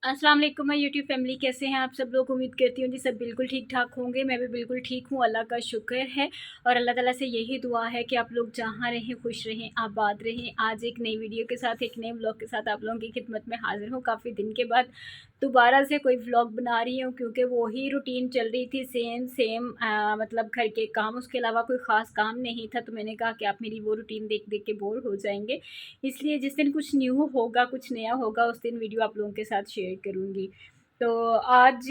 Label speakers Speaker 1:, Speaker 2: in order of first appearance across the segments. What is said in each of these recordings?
Speaker 1: अस्सलाम वालेकुम my YouTube family, कैसे हैं आप सब लोग। उम्मीद करती हूँ जी सब बिल्कुल ठीक ठाक होंगे। मैं भी बिल्कुल ठीक हूँ, अल्लाह का शुक्र है। और अल्लाह ताला से यही दुआ है कि आप लोग जहाँ रहें खुश रहें, आबाद रहें। आज एक नई वीडियो के साथ, एक नए व्लॉग के साथ आप लोगों की खिदमत में हाजिर हूँ। काफ़ी दिन के बाद दोबारा से कोई व्लॉग बना रही हूँ, क्योंकि वही रूटीन चल रही थी, सेम सेम मतलब घर के काम, उसके अलावा कोई ख़ास काम नहीं था। तो मैंने कहा कि आप मेरी वो रूटीन देख देख के बोर हो जाएंगे, इसलिए जिस दिन कुछ न्यू होगा, कुछ नया होगा, उस दिन वीडियो आप लोगों के साथ शेयर करूँगी। तो आज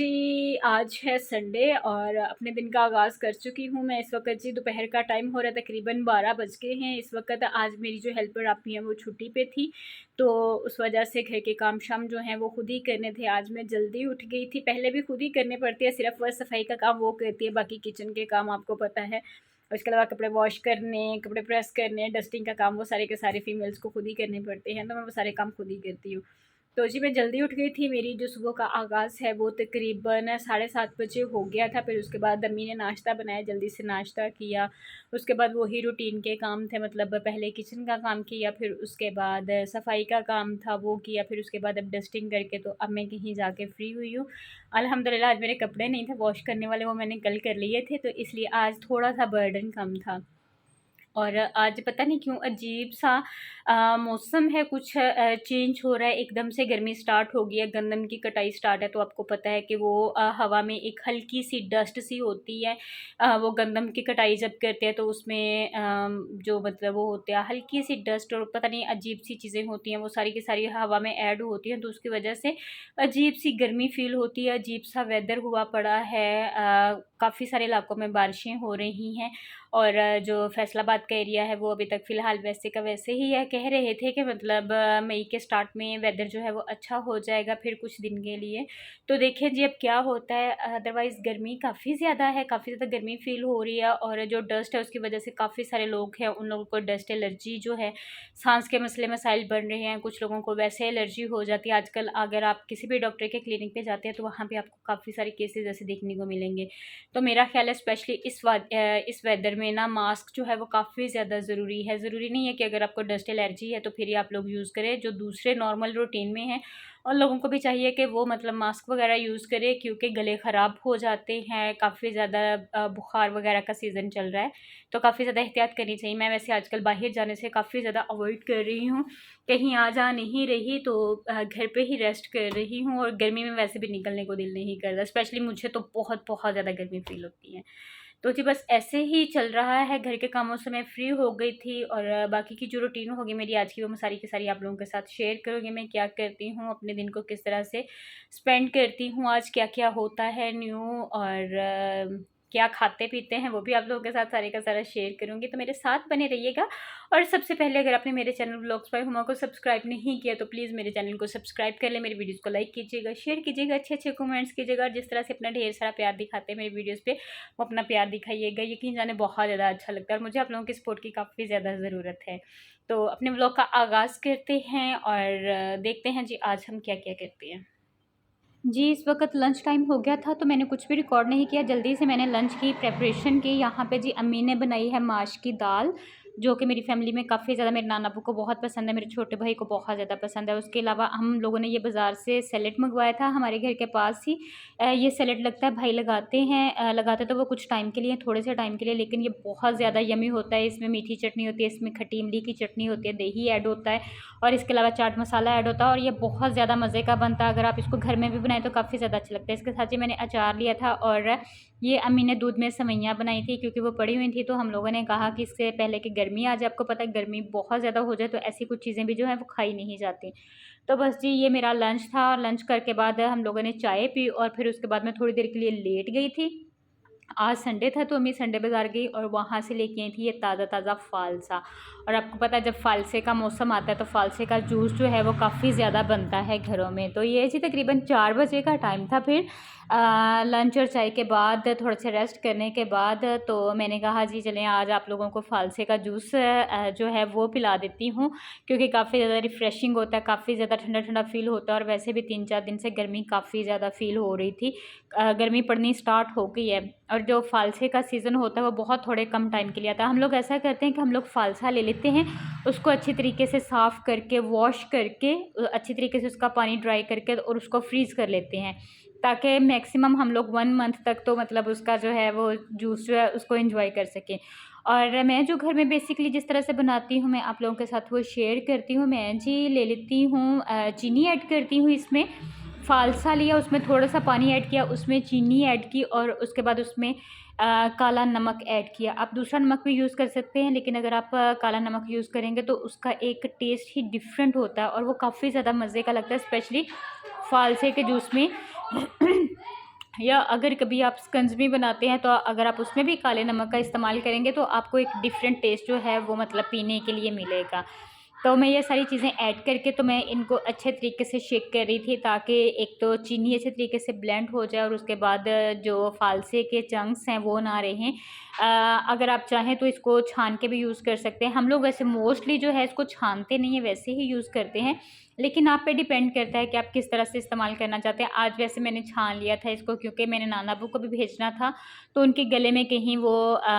Speaker 1: है संडे और अपने दिन का आगाज़ कर चुकी हूँ मैं। इस वक्त जी दोपहर का टाइम हो रहा है, तकरीबन 12 बज गए हैं इस वक्त। आज मेरी जो हेल्पर आपी हैं वो छुट्टी पे थी, तो उस वजह से घर के काम शाम जो हैं वो खुद ही करने थे। आज मैं जल्दी उठ गई थी। पहले भी खुद ही करने पड़ते हैं, सिर्फ वह सफाई का काम वो करती है, बाकी किचन के काम आपको पता है। और इसके अलावा कपड़े वॉश करने, कपड़े प्रेस करने, डस्टिंग का काम, वो सारे के सारे फीमेल्स को खुद ही करने पड़ते हैं, तो मैं वो सारे काम खुद ही करती हूँ। तो जी मैं जल्दी उठ गई थी। मेरी जो सुबह का आगाज़ है वो तकरीबन 7:30 बजे हो गया था। फिर उसके बाद अम्मी ने नाश्ता बनाया, जल्दी से नाश्ता किया। उसके बाद वही रूटीन के काम थे, मतलब पहले किचन का काम किया, फिर उसके बाद सफाई का काम था वो किया, फिर उसके बाद अब डस्टिंग करके तो अब मैं कहीं जाके फ्री हुई हूँ। अल्हम्दुलिल्लाह आज मेरे कपड़े नहीं थे वॉश करने वाले, वो मैंने कल कर लिए थे, तो इसलिए आज थोड़ा सा बर्डन कम था। और आज पता नहीं क्यों अजीब सा मौसम है, कुछ चेंज हो रहा है, एकदम से गर्मी स्टार्ट हो गई है। गंदम की कटाई स्टार्ट है, तो आपको पता है कि वो हवा में एक हल्की सी डस्ट सी होती है। वो गंदम की कटाई जब करते हैं तो उसमें जो मतलब वो होते हैं हल्की सी डस्ट, और पता नहीं अजीब सी चीज़ें होती हैं, वो सारी की सारी हवा में ऐड होती हैं, तो उसकी वजह से अजीब सी गर्मी फील होती है। अजीब सा वेदर हुआ पड़ा है। काफ़ी सारे इलाकों में बारिशें हो रही हैं, और जो फैसलाबाद का एरिया है वो अभी तक फ़िलहाल वैसे का वैसे ही है। कह रहे थे कि मतलब मई के स्टार्ट में वेदर जो है वो अच्छा हो जाएगा फिर कुछ दिन के लिए। तो देखें जी अब क्या होता है। अदरवाइज़ गर्मी काफ़ी ज़्यादा है, काफ़ी ज़्यादा गर्मी फ़ील हो रही है, और जो डस्ट है उसकी वजह से काफ़ी सारे लोग हैं, उन लोगों को डस्ट एलर्जी जो है, सांस के मसले मसाइल बन रहे हैं। कुछ लोगों को वैसे एलर्जी हो जाती है। आजकल अगर आप किसी भी डॉक्टर के क्लिनिक पे जाते हैं तो वहाँ पे आपको काफ़ी सारे केसेस ऐसे देखने को मिलेंगे। तो मेरा ख्याल है स्पेशली इस वेदर में ना मास्क जो है वो काफ़ी ज़्यादा ज़रूरी है। ज़रूरी नहीं है कि अगर आपको डस्ट एलर्जी है तो फिर ही आप लोग यूज़ करें, जो दूसरे नॉर्मल रूटीन में हैं उन लोगों को भी चाहिए कि वो मतलब मास्क वगैरह यूज़ करें, क्योंकि गले ख़राब हो जाते हैं। काफ़ी ज़्यादा बुखार वगैरह का सीज़न चल रहा है, तो काफ़ी ज़्यादा एहतियात करनी चाहिए। मैं वैसे आजकल बाहर जाने से काफ़ी ज़्यादा अवॉइड कर रही हूँ, कहीं आ जा नहीं रही, तो घर पे ही रेस्ट कर रही हूँ। और गर्मी में वैसे भी निकलने को दिल नहीं करता, स्पेशली मुझे तो बहुत बहुत ज़्यादा गर्मी फ़ील होती है। तो जी बस ऐसे ही चल रहा है। घर के कामों से मैं फ्री हो गई थी, और बाकी की जो रूटीन होगी मेरी आज की, वो मैं सारी की सारी आप लोगों के साथ शेयर करूँगी। मैं क्या करती हूँ, अपने दिन को किस तरह से स्पेंड करती हूँ, आज क्या क्या होता है न्यू, और क्या खाते पीते हैं वो भी आप लोगों के साथ सारे का सारा शेयर करूँगी। तो मेरे साथ बने रहिएगा। और सबसे पहले अगर आपने मेरे चैनल व्लॉग्स बाय हुमा को सब्सक्राइब नहीं किया तो प्लीज़ मेरे चैनल को सब्सक्राइब कर लें, मेरी वीडियोस को लाइक कीजिएगा, शेयर कीजिएगा, अच्छे अच्छे कमेंट्स कीजिएगा, और जिस तरह से अपना ढेर सारा प्यार दिखाते हैं मेरी वीडियोस पे, वो अपना प्यार दिखाइएगा। यकीन जाने बहुत ज़्यादा अच्छा लगता है, और मुझे आप लोगों की सपोर्ट की काफ़ी ज़्यादा ज़रूरत है। तो अपने व्लॉग का आगाज़ करते हैं, और देखते हैं जी आज हम क्या क्या करते हैं। जी, इस वक़्त लंच टाइम हो गया था, तो मैंने कुछ भी रिकॉर्ड नहीं किया, जल्दी से मैंने लंच की प्रिपरेशन की। यहाँ पे जी अम्मी ने बनाई है माश की दाल, जो कि मेरी फ़ैमिली में काफ़ी ज़्यादा, मेरे नाना-अब्बू को बहुत पसंद है, मेरे छोटे भाई को बहुत ज़्यादा पसंद है। उसके अलावा हम लोगों ने ये बाज़ार से सैलेड मँगवाया था, हमारे घर के पास ही ये सैलेड लगता है, भाई लगाते हैं। लगाते तो वो कुछ टाइम के लिए, थोड़े से टाइम के लिए, लेकिन ये बहुत ज़्यादा यम्मी होता है। इसमें मीठी चटनी होती है, इसमें खट्टी इमली की चटनी होती है, दही ऐड होता है, और इसके अलावा चाट मसाला ऐड होता है, और ये बहुत ज़्यादा मज़े का बनता है। अगर आप इसको घर में भी बनाएँ तो काफ़ी ज़्यादा अच्छा लगता है। इसके साथ ही मैंने अचार लिया था, और ये अम्मी ने दूध में सेवइयाँ बनाई थी, क्योंकि वो पड़ी हुई थी, तो हम लोगों ने कहा कि इससे पहले कि गर्मी आ जाए, आपको पता है गर्मी बहुत ज़्यादा हो जाए, तो ऐसी कुछ चीज़ें भी जो हैं वो खाई नहीं जाती। तो बस जी ये मेरा लंच था। लंच करके बाद हम लोगों ने चाय पी, और फिर उसके बाद मैं थोड़ी देर के लिए लेट गई थी। आज संडे था तो अम्मी संडे बाज़ार गई, और वहाँ से लेके आई थी ये ताज़ा-ताज़ा फ़ालसा। और आपको पता है जब फ़ालसे का मौसम आता है तो फ़ालसे का जूस जो है वो काफ़ी ज़्यादा बनता है घरों में। तो ये जी तकरीबन 4 बजे का टाइम था। फिर लंच और चाय के बाद थोड़ा सा रेस्ट करने के बाद तो मैंने कहा जी चलें आज आप लोगों को फ़ालसे का जूस जो है वो पिला देती हूँ, क्योंकि काफ़ी ज़्यादा रिफ़्रेशिंग होता है, काफ़ी ज़्यादा ठंडा-ठंडा फ़ील होता है, और वैसे भी 3-4 दिन से गर्मी काफ़ी ज़्यादा फ़ील हो रही थी। गर्मी पड़नी स्टार्ट हो गई है, और जो फ़ालसे का सीज़न होता है वो बहुत थोड़े कम टाइम के लिए आता है। हम लोग ऐसा करते हैं कि हम लोग फ़ालसा ले लेते
Speaker 2: लेते हैं, उसको अच्छी तरीके से साफ़ करके वॉश करके अच्छी तरीके से उसका पानी ड्राई करके और उसको फ्रीज़ कर लेते हैं, ताकि मैक्सिमम हम लोग 1 मंथ तक तो मतलब उसका जो है वो जूस जो है उसको एंजॉय कर सकें। और मैं जो घर में बेसिकली जिस तरह से बनाती हूँ मैं आप लोगों के साथ वो शेयर करती हूँ। मैं जी ले लेती हूँ चीनी ऐड करती हूँ इसमें, फ़ालसा लिया, उसमें थोड़ा-सा पानी ऐड किया, उसमें चीनी ऐड की और उसके बाद उसमें काला नमक ऐड किया। आप दूसरा नमक भी यूज़ कर सकते हैं, लेकिन अगर आप काला नमक यूज़ करेंगे तो उसका एक टेस्ट ही डिफरेंट होता है और वो काफ़ी ज़्यादा मज़े का लगता है, स्पेशली फ़ालसे के जूस में। या अगर कभी आप शिकंजवी बनाते हैं तो अगर आप उसमें भी काले नमक का इस्तेमाल करेंगे तो आपको एक डिफरेंट टेस्ट जो है वो मतलब पीने के लिए मिलेगा। तो मैं ये सारी चीज़ें ऐड करके तो मैं इनको अच्छे तरीके से शेक कर रही थी, ताकि एक तो चीनी अच्छे तरीके से ब्लेंड हो जाए और उसके बाद जो फ़ालसे के चंक्स हैं वो ना रहें। अगर आप चाहें तो इसको छान के भी यूज़ कर सकते हैं। हम लोग वैसे मोस्टली जो है इसको छानते नहीं हैं, वैसे ही यूज़ करते हैं, लेकिन आप पे डिपेंड करता है कि आप किस तरह से इस्तेमाल करना चाहते हैं। आज वैसे मैंने छान लिया था इसको, क्योंकि मैंने नाना-अब्बू को भी भेजना था, तो उनके गले में कहीं वो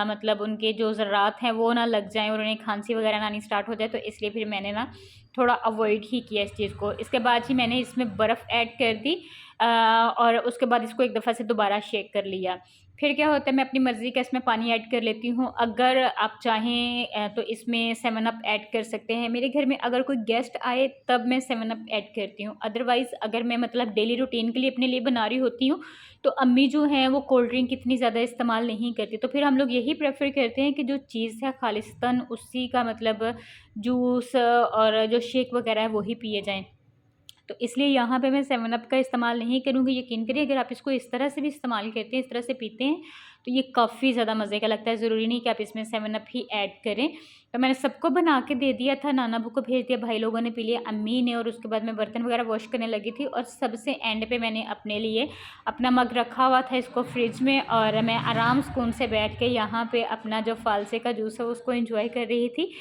Speaker 2: मतलब उनके जो ज़र्रात हैं वो ना लग जाएँ और उन्हें खांसी वगैरह ना आनी स्टार्ट हो जाए, तो इसलिए फिर मैंने ना थोड़ा अवॉइड ही किया इस चीज़ को। इसके बाद ही मैंने इसमें बर्फ़ ऐड कर दी और उसके बाद इसको एक दफ़ा से दोबारा शेक कर लिया। फिर क्या होता है, मैं अपनी मर्ज़ी का इसमें पानी ऐड कर लेती हूँ। अगर आप चाहें तो इसमें 7 अप ऐड कर सकते हैं। मेरे घर में अगर कोई गेस्ट आए तब मैं 7 अप ऐड करती हूँ। अदरवाइज़ अगर मैं मतलब डेली रूटीन के लिए अपने लिए बना रही होती हूँ, तो अम्मी जो हैं वो कोल्ड ड्रिंक इतनी ज़्यादा इस्तेमाल नहीं करती। तो फिर हम लोग यही प्रेफ़र करते हैं कि जो चीज़ है ख़ालिस्तन उसी का मतलब जूस और जो शेक वग़ैरह है वो ही पिए जाएँ। तो इसलिए यहाँ पे मैं 7 अप का इस्तेमाल नहीं करूँगी। यकीन करिए अगर आप इसको इस तरह से भी इस्तेमाल करते हैं, इस तरह से पीते हैं, तो ये काफ़ी ज़्यादा मज़े का लगता है। ज़रूरी नहीं कि आप इसमें 7 अप ही ऐड करें। तो मैंने सबको बना के दे दिया था, नाना-अब्बू को भेज दिया, भाई लोगों ने पी लिया, अम्मी ने, और उसके बाद मैं बर्तन वगैरह वॉश करने लगी थी और सबसे एंड पे मैंने अपने लिए अपना मग रखा हुआ था इसको फ्रिज में, और मैं आराम सुकून से बैठ के यहाँ पे अपना जो फ़ालसे का जूस है उसको एंजॉय कर रही थी।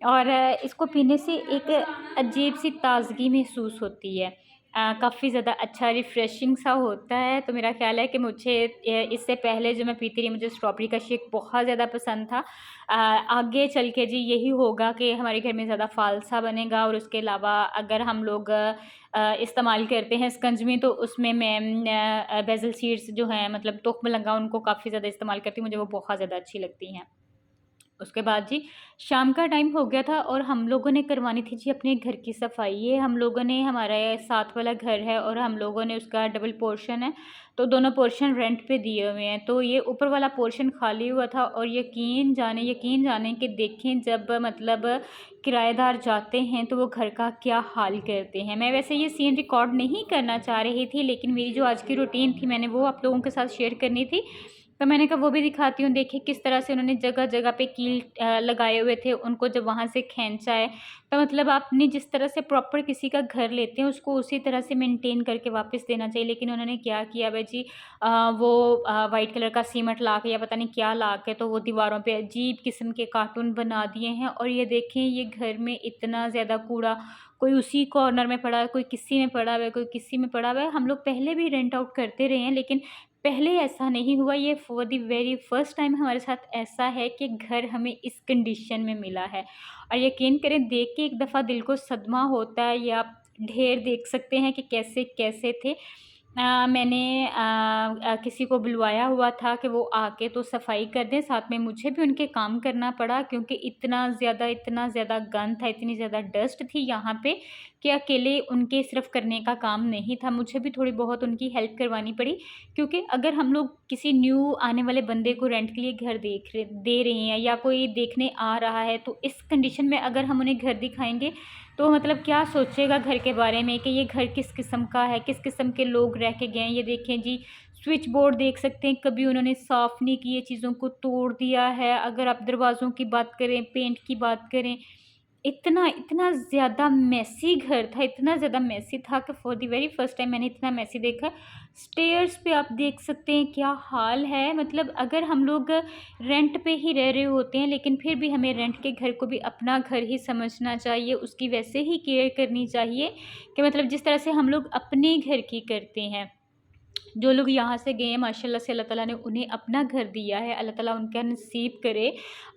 Speaker 2: और इसको पीने से एक अजीब-सी ताज़गी महसूस होती है। काफ़ी ज़्यादा अच्छा रिफ़्रेशिंग सा होता है। तो मेरा ख़्याल है कि मुझे इससे पहले जो मैं पीती रही, मुझे स्ट्रॉबेरी का शेक बहुत ज़्यादा पसंद था। आगे चल के जी यही होगा कि हमारे घर में ज़्यादा फ़ालसा बनेगा, और उसके अलावा अगर हम लोग इस्तेमाल करते हैं शिकंजवी, तो उसमें मैं बेसिल सीड्स जो हैं मतलब तुख्म लगा, उनको काफ़ी ज़्यादा इस्तेमाल करती हूँ, मुझे वो बहुत ज़्यादा अच्छी लगती हैं। उसके बाद जी शाम का टाइम हो गया था और हम लोगों ने करवानी थी जी अपने घर की सफाई। ये हम लोगों ने, हमारा साथ वाला घर है और हम लोगों ने उसका डबल पोर्शन है, तो दोनों पोर्शन रेंट पे दिए हुए हैं। तो ये ऊपर वाला पोर्शन खाली हुआ था, और यकीन जाने कि देखें जब मतलब किराएदार जाते हैं तो वो घर का क्या हाल करते हैं। मैं वैसे ये सीन रिकॉर्ड नहीं करना चाह रही थी, लेकिन मेरी जो आज की रूटीन थी मैंने वो आप लोगों के साथ शेयर करनी थी, तो मैंने कहा वो भी दिखाती हूँ। देखिए किस तरह से उन्होंने जगह-जगह पे कील लगाए हुए थे, उनको जब वहाँ से खींचा है, तो मतलब आपने जिस तरह से प्रॉपर किसी का घर लेते हैं उसको उसी तरह से मेंटेन करके वापस देना चाहिए। लेकिन उन्होंने क्या किया भाई जी, वो वाइट कलर का सीमेंट ला के या पता नहीं क्या ला के, तो वो दीवारों पे अजीब किस्म के कार्टून बना दिए हैं। और ये देखें, ये घर में इतना ज़्यादा कूड़ा, कोई उसी कॉर्नर में पड़ा है, कोई किसी में पड़ा हुआ है, कोई किसी में पड़ा हुआ है। हम लोग पहले भी रेंट आउट करते रहे हैं, लेकिन पहले ऐसा नहीं हुआ। ये for the very first time हमारे साथ ऐसा है कि घर हमें इस कंडीशन में मिला है। और यकीन करें, देख के एक दफ़ा दिल को सदमा होता है। ये आप ढेर देख सकते हैं कि कैसे-कैसे थे। मैंने किसी को बुलवाया हुआ था कि वो आके तो सफाई कर दें, साथ में मुझे भी उनके काम करना पड़ा, क्योंकि इतना ज़्यादा गंद था, इतनी ज़्यादा डस्ट थी यहाँ पे कि अकेले उनके सिर्फ़ करने का काम नहीं था, मुझे भी थोड़ी बहुत उनकी हेल्प करवानी पड़ी। क्योंकि अगर हम लोग किसी न्यू आने वाले बंदे को रेंट के लिए घर दे रहे हैं, या कोई देखने आ रहा है, तो इस कंडीशन में अगर हम उन्हें घर दिखाएँगे तो मतलब क्या सोचेगा घर के बारे में कि ये घर किस किस्म का है, किस किस्म के लोग रह के गए हैं। ये देखें जी, स्विच बोर्ड देख सकते हैं, कभी उन्होंने साफ़ नहीं किए, चीज़ों को तोड़ दिया है। अगर आप दरवाज़ों की बात करें, पेंट की बात करें, इतना इतना ज़्यादा मेसी घर था, इतना ज़्यादा मेसी था कि for the very first time मैंने इतना मेसी देखा। स्टेयर्स पे आप देख सकते हैं क्या हाल है। मतलब अगर हम लोग रेंट पे ही रह रहे होते हैं, लेकिन फिर भी हमें रेंट के घर को भी अपना घर ही समझना चाहिए, उसकी वैसे ही केयर करनी चाहिए कि मतलब जिस तरह से हम लोग अपने घर की करते हैं। जो लोग यहाँ से गए हैं माशाल्लाह से अल्लाह ताला ने उन्हें अपना घर दिया है, अल्लाह ताला उनका नसीब करे।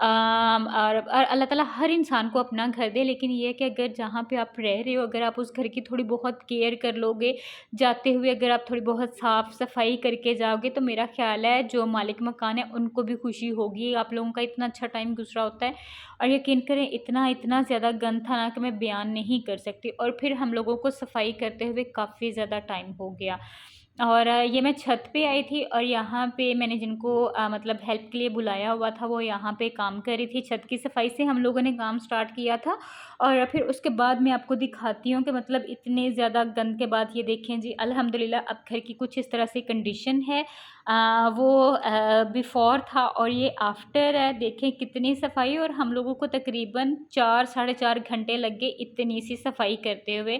Speaker 2: और अल्लाह ताला हर इंसान को अपना घर दे, लेकिन ये है कि अगर जहाँ पे आप रह रहे हो अगर आप उस घर की थोड़ी बहुत केयर कर लोगे, जाते हुए अगर आप थोड़ी बहुत साफ़ सफाई करके जाओगे, तो मेरा ख़्याल है जो मालिक मकान है उनको भी खुशी होगी। आप लोगों का इतना अच्छा टाइम गुजरा होता है और यकीन करें इतना इतना ज़्यादा गंद था ना कि मैं बयान नहीं कर सकती। और फिर हम लोगों को सफाई करते हुए काफ़ी ज़्यादा टाइम हो गया। और ये मैं छत पे आई थी और यहाँ पे मैंने जिनको मतलब हेल्प के लिए बुलाया हुआ था वो यहाँ पे काम कर रही थी। छत की सफाई से हम लोगों ने काम स्टार्ट किया था और फिर उसके बाद मैं आपको दिखाती हूँ कि मतलब इतने ज़्यादा गंद के बाद ये देखें जी अल्हम्दुलिल्लाह अब घर की कुछ इस तरह से कंडीशन है। वो बिफ़ोर था और ये आफ्टर है। देखें कितनी सफाई, और हम लोगों को तकरीबन 4 साढ़े 4 घंटे लग गए इतनी सी सफाई करते हुए।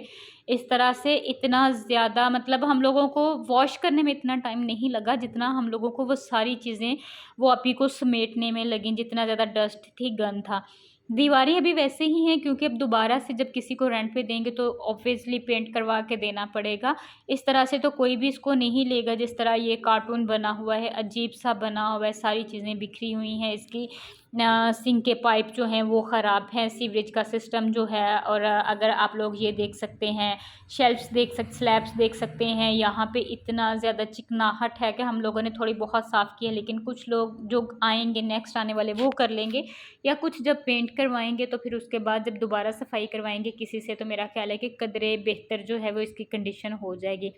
Speaker 2: इस तरह से इतना ज़्यादा मतलब हम लोगों को वॉश करने में इतना टाइम नहीं लगा जितना हम लोगों को वो सारी चीज़ें वो आप ही को समेटने में लगीं, जितना ज़्यादा डस्ट थी, गंद था। दीवारें अभी वैसे ही हैं क्योंकि अब दोबारा से जब किसी को रेंट पे देंगे तो ऑब्वियसली पेंट करवा के देना पड़ेगा। इस तरह से तो कोई भी इसको नहीं लेगा जिस तरह ये कार्टून बना हुआ है, अजीब-सा बना हुआ है, सारी चीज़ें बिखरी हुई हैं। इसकी सिंक के पाइप जो हैं वो ख़राब हैं, सीवरेज का सिस्टम जो है। और अगर आप लोग ये देख सकते हैं, स्लैब्स देख सकते हैं, यहाँ पे इतना ज़्यादा चिकनाहट है कि हम लोगों ने थोड़ी बहुत साफ़ की है, लेकिन कुछ लोग जो आएँगे नेक्स्ट आने वाले वो कर लेंगे, या कुछ जब पेंट करवाएँगे तो फिर उसके बाद जब दोबारा सफाई करवाएँगे किसी से, तो मेरा ख़्याल है कि कदरे बेहतर जो है वो इसकी कंडीशन हो जाएगी।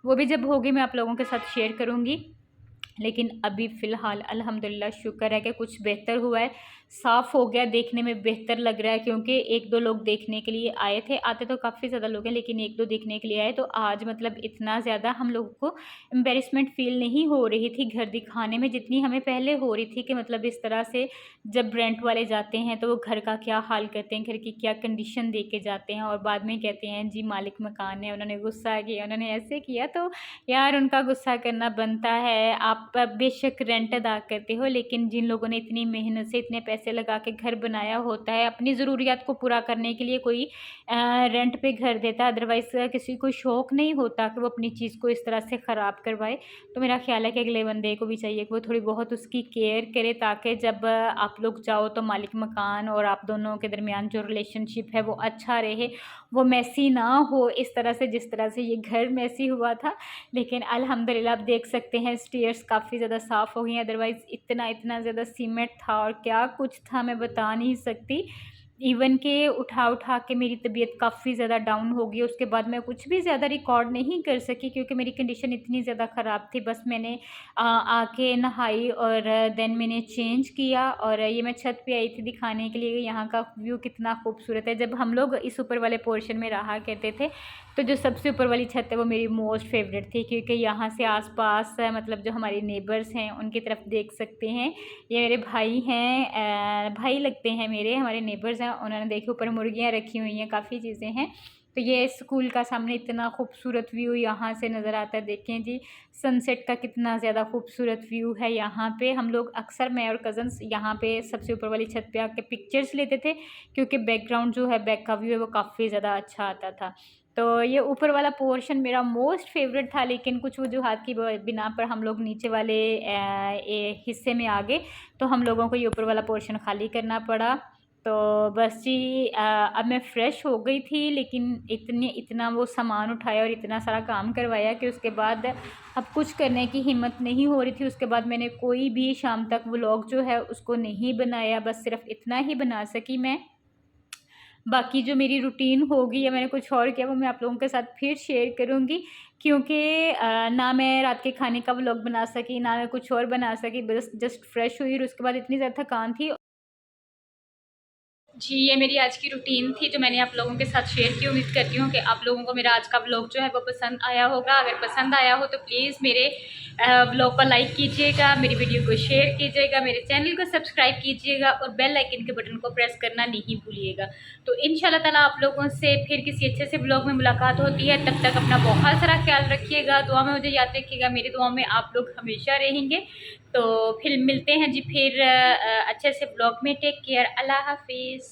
Speaker 2: वो भी जब होगी मैं आप लोगों के साथ शेयर करूँगी। लेकिन अभी फ़िलहाल अल्हम्दुलिल्लाह शुक्र है कि कुछ बेहतर हुआ है, साफ़ हो गया, देखने में बेहतर लग रहा है क्योंकि 1-2 लोग देखने के लिए आए थे। आते तो काफ़ी ज़्यादा लोग हैं लेकिन 1-2 देखने के लिए आए, तो आज मतलब इतना ज़्यादा हम लोगों को एम्बैरेसमेंट फ़ील नहीं हो रही थी घर दिखाने में जितनी हमें पहले हो रही थी कि मतलब इस तरह से जब रेंट वाले जाते हैं तो वो घर का क्या हाल करते हैं, घर की क्या कंडीशन दे के जाते हैं और बाद में कहते हैं जी मालिक मकान है, उन्होंने गुस्सा किया, उन्होंने ऐसे किया। तो यार उनका गुस्सा करना बनता है। आप बेशक रेंट अदा करते हो, लेकिन जिन लोगों ने इतनी मेहनत से इतने पैसे लगा के घर बनाया होता है अपनी ज़रूरियात को पूरा करने के लिए कोई रेंट पे घर देता है, अदरवाइज़ किसी को शौक़ नहीं होता कि वो अपनी चीज़ को इस तरह से ख़राब करवाए। तो मेरा ख़्याल है कि अगले बंदे को भी चाहिए कि वो थोड़ी बहुत उसकी केयर करे, ताकि जब आप लोग जाओ तो मालिक मकान और आप दोनों के दरमियान जो रिलेशनशिप है वो अच्छा रहे, वो मेसी ना हो इस तरह से जिस तरह से ये घर मेसी हुआ था। लेकिन अल्हम्दुलिल्लाह आप देख सकते हैं स्टेयर्स काफ़ी ज़्यादा साफ़ हो गई हैं, अदरवाइज़ इतना ज़्यादा सीमेंट था और क्या कुछ था मैं बता नहीं सकती। इवन के उठा के मेरी तबीयत काफ़ी ज़्यादा डाउन हो गई। उसके बाद मैं कुछ भी ज़्यादा रिकॉर्ड नहीं कर सकी क्योंकि मेरी कंडीशन इतनी ज़्यादा ख़राब थी। बस मैंने आके नहाई और देन मैंने चेंज किया और ये मैं छत पे आई थी दिखाने के लिए यहाँ का व्यू कितना खूबसूरत है। जब हम लोग इस ऊपर वाले पोर्शन में रहा करते थे तो जो सबसे ऊपर वाली छत है वो मेरी मोस्ट फेवरेट थी क्योंकि यहाँ से आसपास मतलब जो हमारे नेबर्स हैं उनकी तरफ देख सकते हैं। ये मेरे भाई हैं, भाई लगते हैं मेरे, हमारे नेबर्स हैं। उन्होंने देखिए ऊपर मुर्गियाँ रखी हुई हैं, काफ़ी चीज़ें हैं। तो ये स्कूल का सामने इतना खूबसूरत व्यू यहाँ से नज़र आता है। देखें जी सनसेट का कितना ज़्यादा खूबसूरत व्यू है यहाँ पे। हम लोग अक्सर मैं और कज़न्स यहाँ पे सबसे ऊपर वाली छत पे आके पिक्चर्स लेते थे क्योंकि बैकग्राउंड जो है बैक का व्यू है वो काफ़ी ज़्यादा अच्छा आता था। तो ये ऊपर वाला पोर्शन मेरा मोस्ट फेवरेट था, लेकिन कुछ वजूहात की बिना पर हम लोग नीचे वाले हिस्से में आ गए, तो हम लोगों को ये ऊपर वाला पोर्शन खाली करना पड़ा। तो बस जी अब मैं फ़्रेश हो गई थी, लेकिन इतना वो सामान उठाया और इतना सारा काम करवाया कि उसके बाद अब कुछ करने की हिम्मत नहीं हो रही थी। उसके बाद मैंने कोई भी शाम तक व्लॉग जो है उसको नहीं बनाया, बस सिर्फ इतना ही बना सकी मैं। बाकी जो मेरी रूटीन होगी या मैंने कुछ और किया वो मैं आप लोगों के साथ फिर शेयर करूँगी क्योंकि ना मैं रात के खाने का व्लॉग बना सकी, ना मैं कुछ और बना सकी, बस जस्ट फ्रेश हुई और उसके बाद इतनी ज़्यादा थकान थी। जी, ये मेरी आज की रूटीन थी जो मैंने आप लोगों के साथ शेयर की। उम्मीद करती हूँ कि आप लोगों को मेरा आज का व्लॉग जो है वो पसंद आया होगा। अगर पसंद आया हो तो प्लीज़ मेरे व्लॉग को लाइक कीजिएगा, मेरी वीडियो को शेयर कीजिएगा, मेरे चैनल को सब्सक्राइब कीजिएगा और बेल आइकन के बटन को प्रेस करना नहीं भूलिएगा। तो इंशाल्लाह ताला आप लोगों से फिर किसी अच्छे से व्लॉग में मुलाकात होती है। तब तक अपना बहुत सारा ख्याल रखिएगा, दुआ में मुझे याद रखिएगा, मेरी दुआ में आप लोग हमेशा रहेंगे। तो फिर मिलते हैं जी फिर अच्छे से व्लॉग में। टेक केयर, अल्लाह हाफिज़।